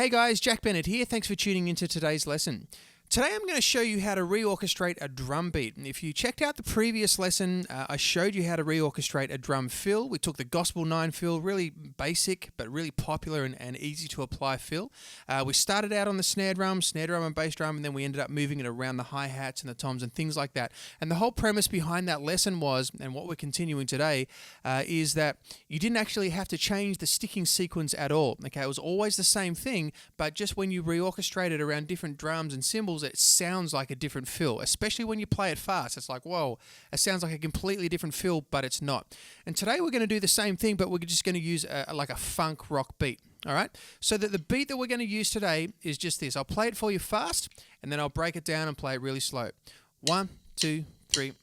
Hey guys, Jack Bennett here. Thanks for tuning into today's lesson. Today I'm going to show you how to reorchestrate a drum beat. And if you checked out the previous lesson, I showed you how to reorchestrate a drum fill. We took the Gospel 9 fill, really basic but really popular and easy to apply fill. We started out on the snare drum and bass drum, and then we ended up moving it around the hi-hats and the toms and things like that. And the whole premise behind that lesson was, and what we're continuing today, is that you didn't actually have to change the sticking sequence at all. Okay, it was always the same thing, but just when you reorchestrate it around different drums and cymbals, it sounds like a different fill, especially when you play it fast. It's like, whoa, it sounds like a completely different fill, but it's not. And today we're going to do the same thing, but we're just going to use like a funk rock beat. All right, so that the beat that we're going to use today is just this. I'll play it for you fast, and then I'll break it down and play it really slow. 1, 2, 3.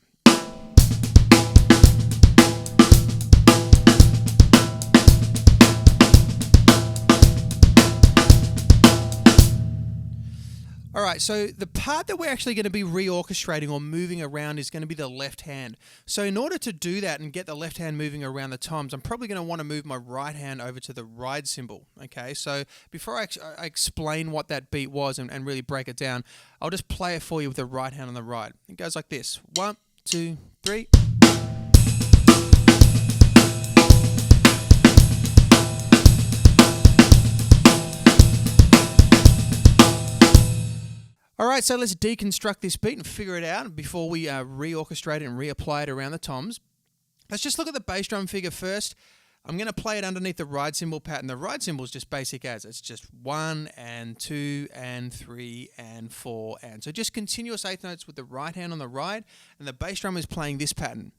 All right, so the part that we're actually going to be reorchestrating or moving around is going to be the left hand. So in order to do that and get the left hand moving around the toms, I'm probably going to want to move my right hand over to the ride cymbal. Okay, so before I explain what that beat was and really break it down, I'll just play it for you with the right hand on the ride. It goes like this. 1, 2, 3. Alright, so let's deconstruct this beat and figure it out before we reorchestrate it and reapply it around the toms. Let's just look at the bass drum figure first. I'm going to play it underneath the ride cymbal pattern. The ride cymbal is just basic as. It's just 1 and 2 and 3 and 4 and. So just continuous eighth notes with the right hand on the ride, and the bass drum is playing this pattern.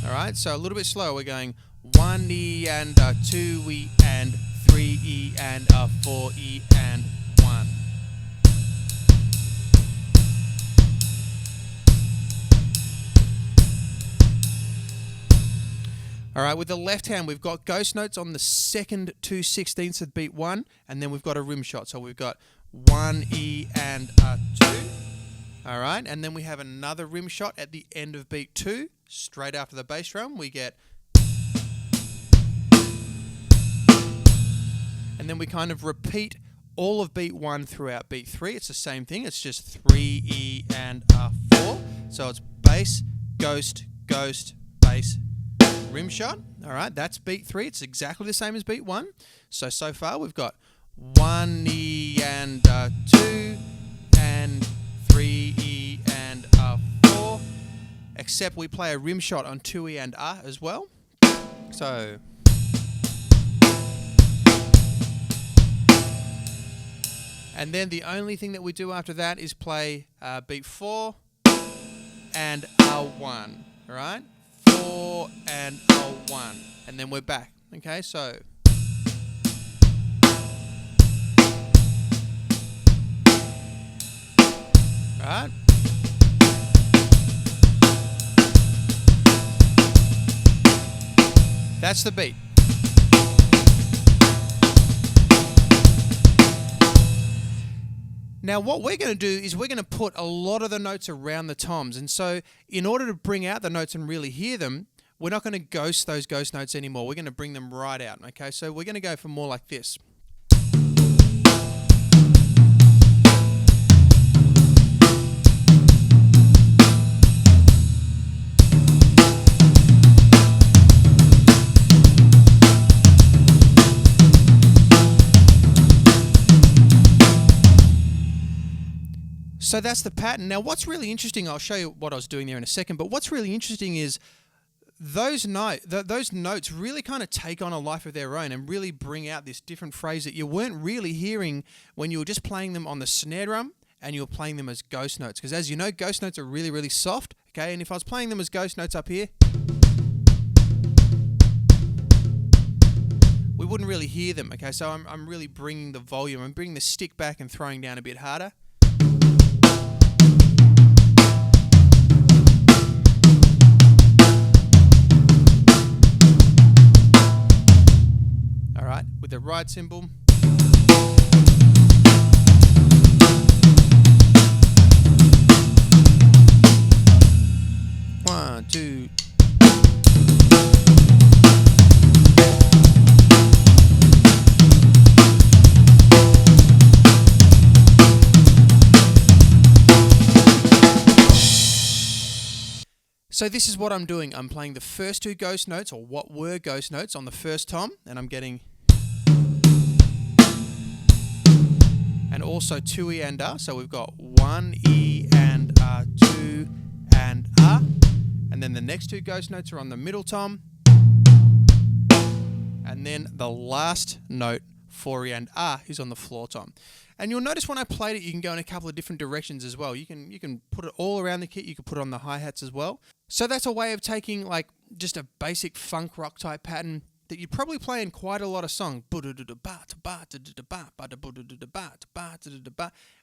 Alright, so a little bit slower. We're going 1 E and 2 E and 3 E and 4 E and 1. Alright, with the left hand we've got ghost notes on the second 2/16ths of beat 1, and then we've got a rim shot. So we've got 1 E and 2. Alright, and then we have another rim shot at the end of beat 2. Straight after the bass drum we get, and then we kind of repeat all of beat 1 throughout beat 3. It's the same thing. It's just 3 E and 4. So it's bass, ghost, ghost, bass, rim shot. All right, that's beat 3. It's exactly the same as beat 1. So far we've got 1 E and 2 and 3 E and 4. Except we play a rim shot on 2 E and as well. So and then the only thing that we do after that is play beat 4 and 1. All right? 4 and 1. And then we're back. Okay, so. All right? That's the beat. Now what we're going to do is we're going to put a lot of the notes around the toms, and so in order to bring out the notes and really hear them, we're not going to ghost those ghost notes anymore. We're going to bring them right out. Okay, so we're going to go for more like this. So that's the pattern. Now what's really interesting, I'll show you what I was doing there in a second, but what's really interesting is those notes really kind of take on a life of their own and really bring out this different phrase that you weren't really hearing when you were just playing them on the snare drum and you were playing them as ghost notes. Because as you know, ghost notes are really, really soft, okay? And if I was playing them as ghost notes up here, we wouldn't really hear them, okay? So I'm really bringing the volume, I'm bringing the stick back and throwing down a bit harder. With the ride cymbal. 1, 2. So this is what I'm doing. I'm playing the first two ghost notes, or what were ghost notes, on the first tom, and I'm getting, and also 2 E and A. So we've got 1 E and A, 2 and A, and then the next two ghost notes are on the middle tom, and then the last note, 4 E and A, is on the floor tom. And you'll notice when I played it, you can go in a couple of different directions as well. You can put it all around the kit. You can put it on the hi-hats as well. So that's a way of taking like just a basic funk rock type pattern that you'd probably play in quite a lot of songs.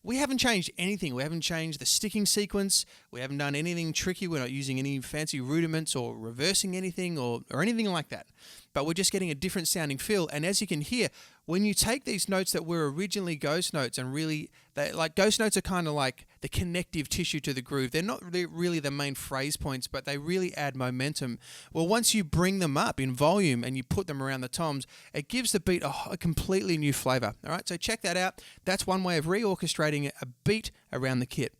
We haven't changed anything. We haven't changed the sticking sequence. We haven't done anything tricky. We're not using any fancy rudiments or reversing anything or anything like that. But we're just getting a different sounding feel. And as you can hear, when you take these notes that were originally ghost notes and really, like ghost notes are kind of like the connective tissue to the groove. They're not really the main phrase points, but they really add momentum. Well, once you bring them up in volume and you put them around the toms, it gives the beat a completely new flavor. All right, so check that out. That's one way of reorchestrating a beat around the kit.